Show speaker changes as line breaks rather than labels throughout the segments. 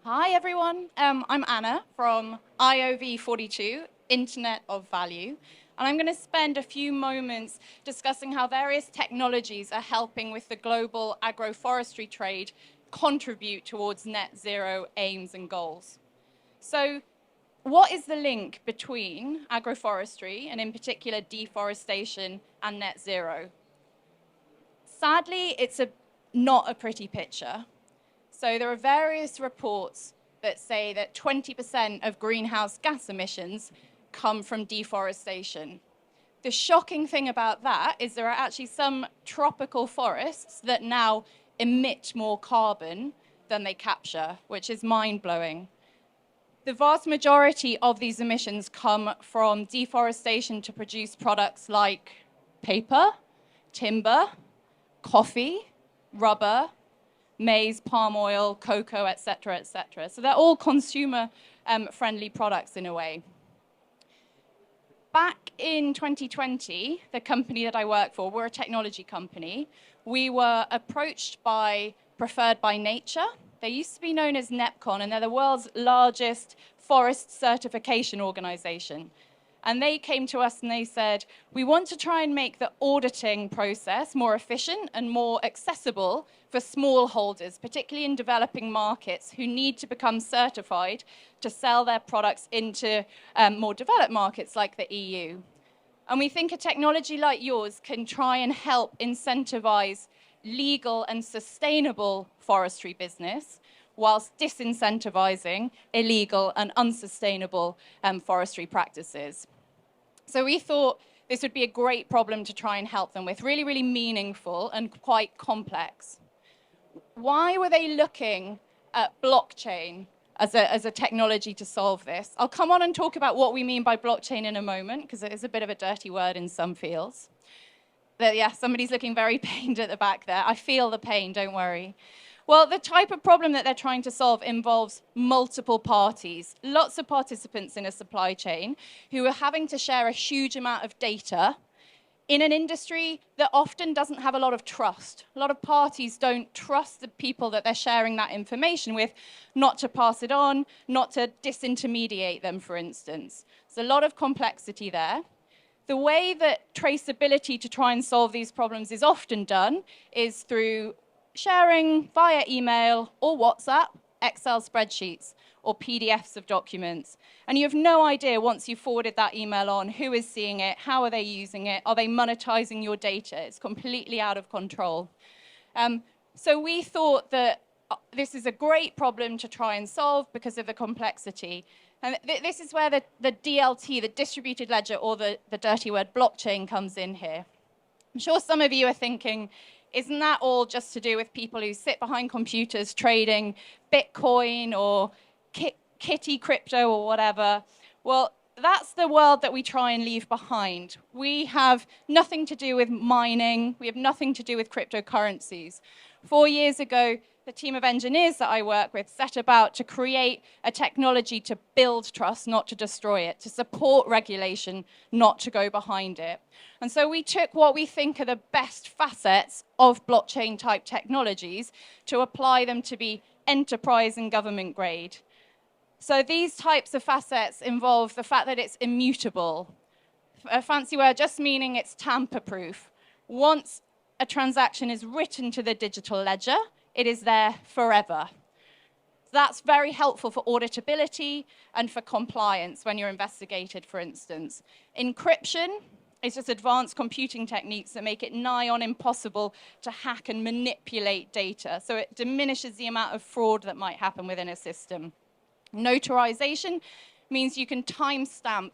Hi, everyone. I'm Anna from IOV42, Internet of Value. And I'm going to spend a few moments discussing how various technologies are helping with the global agroforestry trade contribute towards net zero aims and goals. So what is the link between agroforestry and in particular deforestation and net zero? Sadly, it's not a pretty picture. So there are various reports that say that 20% of greenhouse gas emissions come from deforestation. The shocking thing about that is there are actually some tropical forests that now emit more carbon than they capture, which is mind-blowing. The vast majority of these emissions come from deforestation to produce products like paper, timber, coffee, rubber, maize, palm oil, cocoa, et cetera, et cetera. So they're all consumer-friendly products in a way. Back in 2020, the company that I work for, we're a technology company. We were approached by Preferred by Nature. They used to be known as NEPCON, and they're the world's largest forest certification organization. And they came to us and they said, we want to try and make the auditing process more efficient and more accessible for smallholders, particularly in developing markets who need to become certified to sell their products into more developed markets like the EU. And we think a technology like yours can try and help incentivize legal and sustainable forestry business whilst disincentivizing illegal and unsustainable forestry practices. So we thought this would be a great problem to try and help them with, really, really meaningful and quite complex. Why were they looking at blockchain as a technology to solve this? I'll come on and talk about what we mean by blockchain in a moment, because it is a bit of a dirty word in some fields. But yeah, somebody's looking very pained at the back there. I feel the pain, don't worry. Well, the type of problem that they're trying to solve involves multiple parties, lots of participants in a supply chain who are having to share a huge amount of data in an industry that often doesn't have a lot of trust. A lot of parties don't trust the people that they're sharing that information with, not to pass it on, not to disintermediate them, for instance. There's a lot of complexity there. The way that traceability to try and solve these problems is often done is through sharing via email or WhatsApp, Excel spreadsheets, or PDFs of documents. And you have no idea once you've forwarded that email on who is seeing it, how are they using it, are they monetizing your data? It's completely out of control. So we thought that this is a great problem to try and solve because of the complexity. And this is where the DLT, the distributed ledger, or the dirty word blockchain comes in here. I'm sure some of you are thinking, isn't that all just to do with people who sit behind computers trading Bitcoin or kitty crypto or whatever? Well, that's the world that we try and leave behind. We have nothing to do with mining. We have nothing to do with cryptocurrencies. 4 years ago, the team of engineers that I work with set about to create a technology to build trust, not to destroy it, to support regulation, not to go behind it. And so we took what we think are the best facets of blockchain-type technologies to apply them to be enterprise and government grade. So these types of facets involve the fact that it's immutable. A fancy word just meaning it's tamper-proof. Once a transaction is written to the digital ledger, it is there forever. That's very helpful for auditability and for compliance when you're investigated, for instance. Encryption is just advanced computing techniques that make it nigh on impossible to hack and manipulate data. So it diminishes the amount of fraud that might happen within a system. Notarization means you can timestamp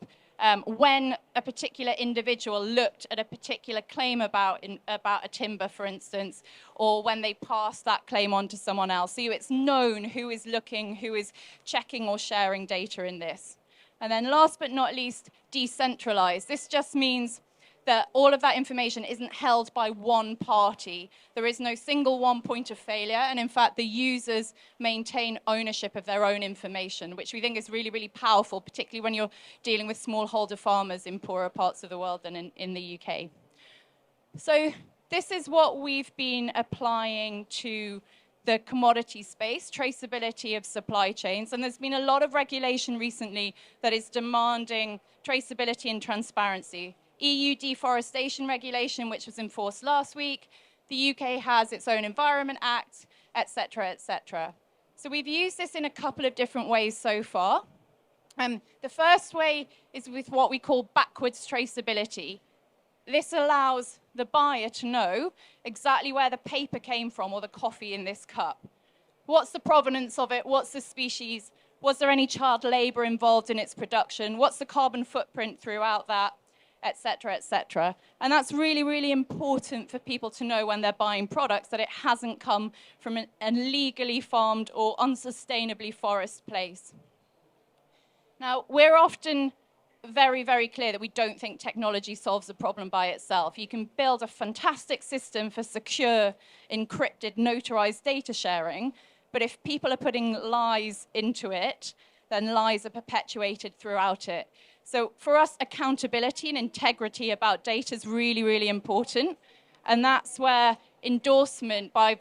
when a particular individual looked at a particular claim about a timber, for instance, or when they passed that claim on to someone else. So it's known who is looking, who is checking or sharing data in this. And then last but not least, decentralized. This just means that all of that information isn't held by one party. There is no single one point of failure, and in fact, the users maintain ownership of their own information, which we think is really, really powerful, particularly when you're dealing with smallholder farmers in poorer parts of the world than in the UK. So this is what we've been applying to the commodity space, traceability of supply chains. And there's been a lot of regulation recently that is demanding traceability and transparency. EU deforestation regulation, which was enforced last week. The UK has its own Environment Act, et cetera, et cetera. So we've used this in a couple of different ways so far. The first way is with what we call backwards traceability. This allows the buyer to know exactly where the paper came from or the coffee in this cup. What's the provenance of it? What's the species? Was there any child labor involved in its production? What's the carbon footprint throughout that? Et cetera, et cetera. And that's really, really important for people to know when they're buying products, that it hasn't come from an illegally farmed or unsustainably forest place. Now, we're often very, very clear that we don't think technology solves the problem by itself. You can build a fantastic system for secure, encrypted, notarized data sharing, but if people are putting lies into it, then lies are perpetuated throughout it. So for us, accountability and integrity about data is really, really important. And that's where endorsement by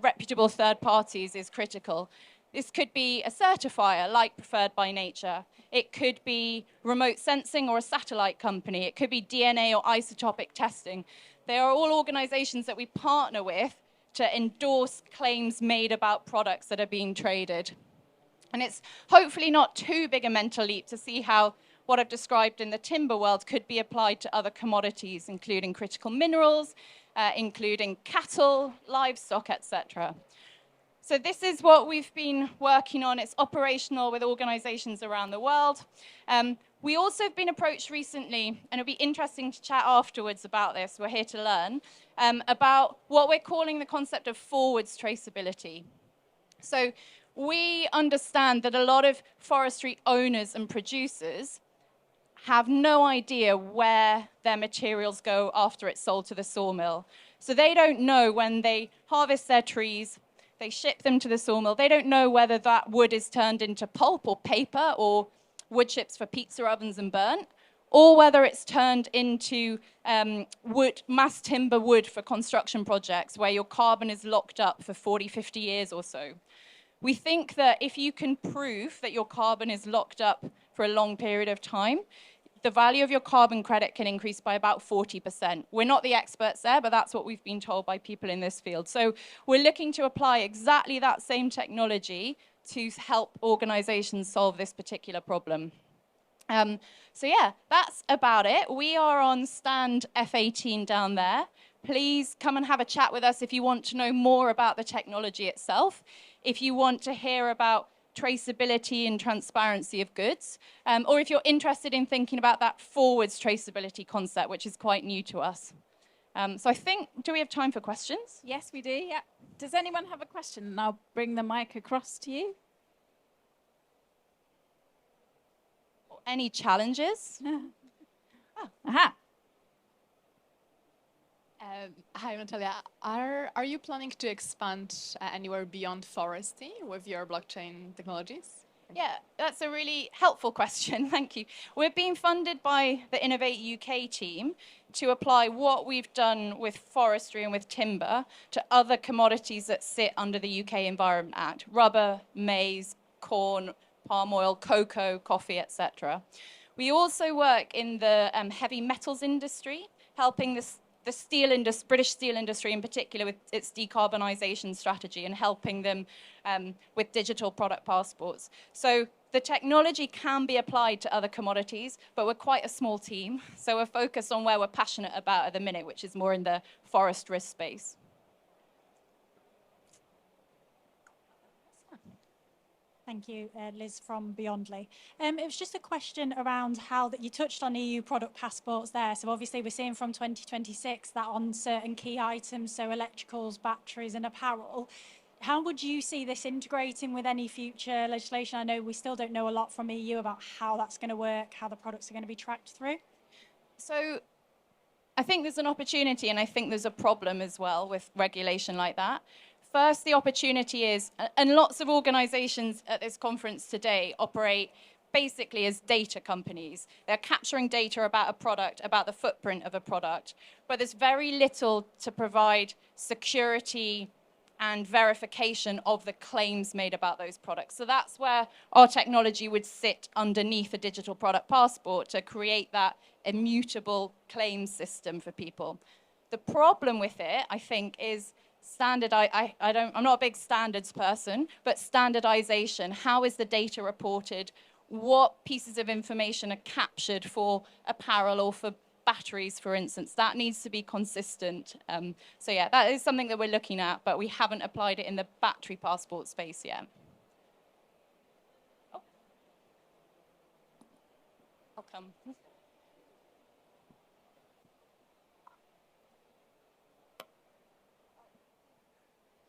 reputable third parties is critical. This could be a certifier like Preferred by Nature. It could be remote sensing or a satellite company. It could be DNA or isotopic testing. They are all organizations that we partner with to endorse claims made about products that are being traded. And it's hopefully not too big a mental leap to see how what I've described in the timber world could be applied to other commodities, including critical minerals, including cattle, livestock, etc. So this is what we've been working on. It's operational with organizations around the world. We also have been approached recently, and it'll be interesting to chat afterwards about this, we're here to learn, about what we're calling the concept of forwards traceability. So we understand that a lot of forestry owners and producers have no idea where their materials go after it's sold to the sawmill. So they don't know when they harvest their trees, they ship them to the sawmill, they don't know whether that wood is turned into pulp or paper or wood chips for pizza ovens and burnt, or whether it's turned into wood, mass timber wood for construction projects where your carbon is locked up for 40, 50 years or so. We think that if you can prove that your carbon is locked up for a long period of time, the value of your carbon credit can increase by about 40%. We're not the experts there, but that's what we've been told by people in this field. So we're looking to apply exactly that same technology to help organizations solve this particular problem. So yeah, that's about it. We are on stand F18 down there. Please come and have a chat with us if you want to know more about the technology itself, if you want to hear about traceability and transparency of goods, or if you're interested in thinking about that forwards traceability concept, which is quite new to us. So I think, do we have time for questions?
Yes, we do, yeah. Does anyone have a question? And I'll bring the mic across to you.
Or any challenges?
Oh. Aha.
Hi, Natalia. Are you planning to expand anywhere beyond forestry with your blockchain technologies?
Yeah, that's a really helpful question. Thank you. We're being funded by the Innovate UK team to apply what we've done with forestry and with timber to other commodities that sit under the UK Environment Act: rubber, maize, corn, palm oil, cocoa, coffee, etc. We also work in the heavy metals industry, helping the British steel industry in particular with its decarbonisation strategy and helping them with digital product passports. So the technology can be applied to other commodities, but we're quite a small team. So we're focused on where we're passionate about at the minute, which is more in the forest risk space.
Thank you, Liz from Beyondly. It was just a question around how that you touched on EU product passports there. So obviously we're seeing from 2026 that on certain key items, so electricals, batteries and apparel. How would you see this integrating with any future legislation? I know we still don't know a lot from EU about how that's going to work, how the products are going to be tracked through.
So I think there's an opportunity and I think there's a problem as well with regulation like that. First, the opportunity is, and lots of organizations at this conference today operate basically as data companies. They're capturing data about a product, about the footprint of a product, but there's very little to provide security and verification of the claims made about those products. So that's where our technology would sit underneath a digital product passport to create that immutable claims system for people. The problem with it, I think, is I'm not a big standards person, but standardization. How is the data reported? What pieces of information are captured for apparel or for batteries, for instance? That needs to be consistent. So yeah, that is something that we're looking at, but we haven't applied it in the battery passport space yet. Oh. I'll come.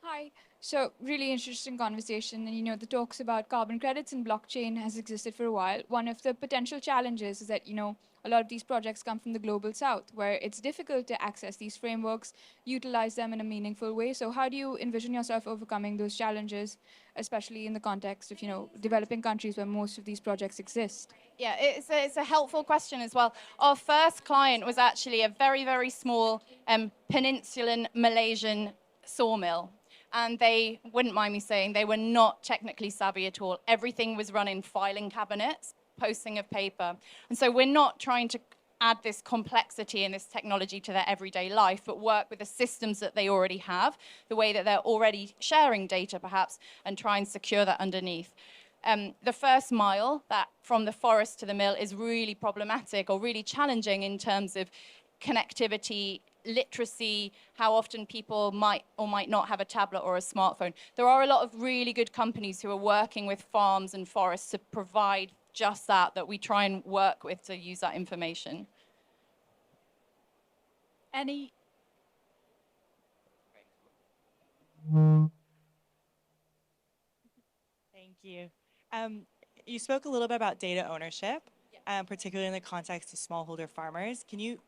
Hi. So really interesting conversation, and the talks about carbon credits and blockchain has existed for a while. One of the potential challenges is that a lot of these projects come from the global south, where it's difficult to access these frameworks, utilize them in a meaningful way. So how do you envision yourself overcoming those challenges, especially in the context of developing countries where most of these projects exist?
Yeah, it's a helpful question as well. Our first client was actually a very, very small peninsulan Malaysian sawmill. And they, wouldn't mind me saying, they were not technically savvy at all. Everything was run in filing cabinets, posting of paper. And so we're not trying to add this complexity and this technology to their everyday life, but work with the systems that they already have, the way that they're already sharing data perhaps, and try and secure that underneath. The first mile, that from the forest to the mill, is really problematic or really challenging in terms of connectivity, literacy, how often people might or might not have a tablet or a smartphone. There are a lot of really good companies who are working with farms and forests to provide just that we try and work with to use that information.
Any?
Thank you. You spoke a little bit about data ownership, particularly in the context of smallholder farmers. Can you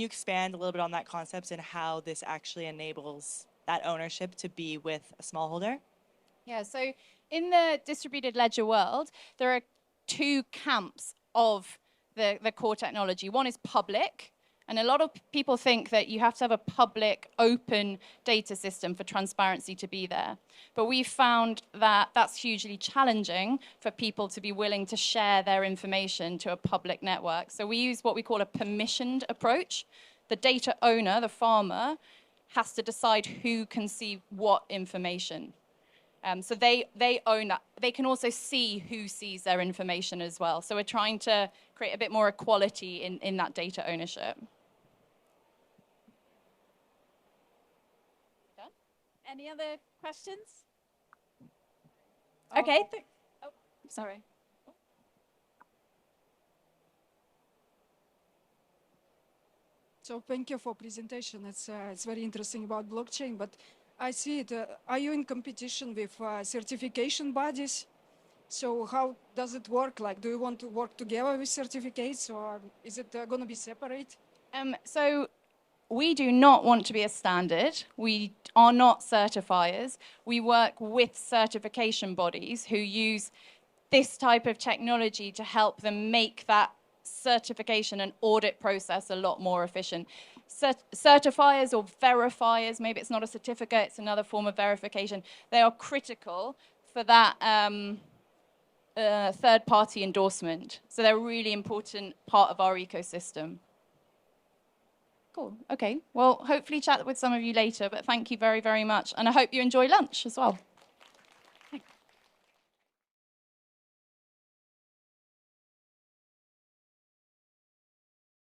expand a little bit on that concept and how this actually enables that ownership to be with a smallholder?
Yeah, so in the distributed ledger world, there are two camps of the core technology. One is public, and a lot of people think that you have to have a public, open data system for transparency to be there. But we've found that that's hugely challenging for people to be willing to share their information to a public network. So we use what we call a permissioned approach. The data owner, the farmer, has to decide who can see what information. So they own that. They can also see who sees their information as well. So we're trying to create a bit more equality in that data ownership.
Done? Any other questions? Okay. Oh, sorry.
So thank you for presentation. It's very interesting about blockchain, but I see it. Are you in competition with certification bodies? So how does it work? Like, do you want to work together with certificates, or is it going to be separate?
So we do not want to be a standard. We are not certifiers. We work with certification bodies who use this type of technology to help them make that certification and audit process a lot more efficient. Certifiers or verifiers, maybe it's not a certificate, it's another form of verification. They are critical for that third-party endorsement. So they're a really important part of our ecosystem. Cool. Okay. Well, hopefully chat with some of you later, but thank you very, very much. And I hope you enjoy lunch as well.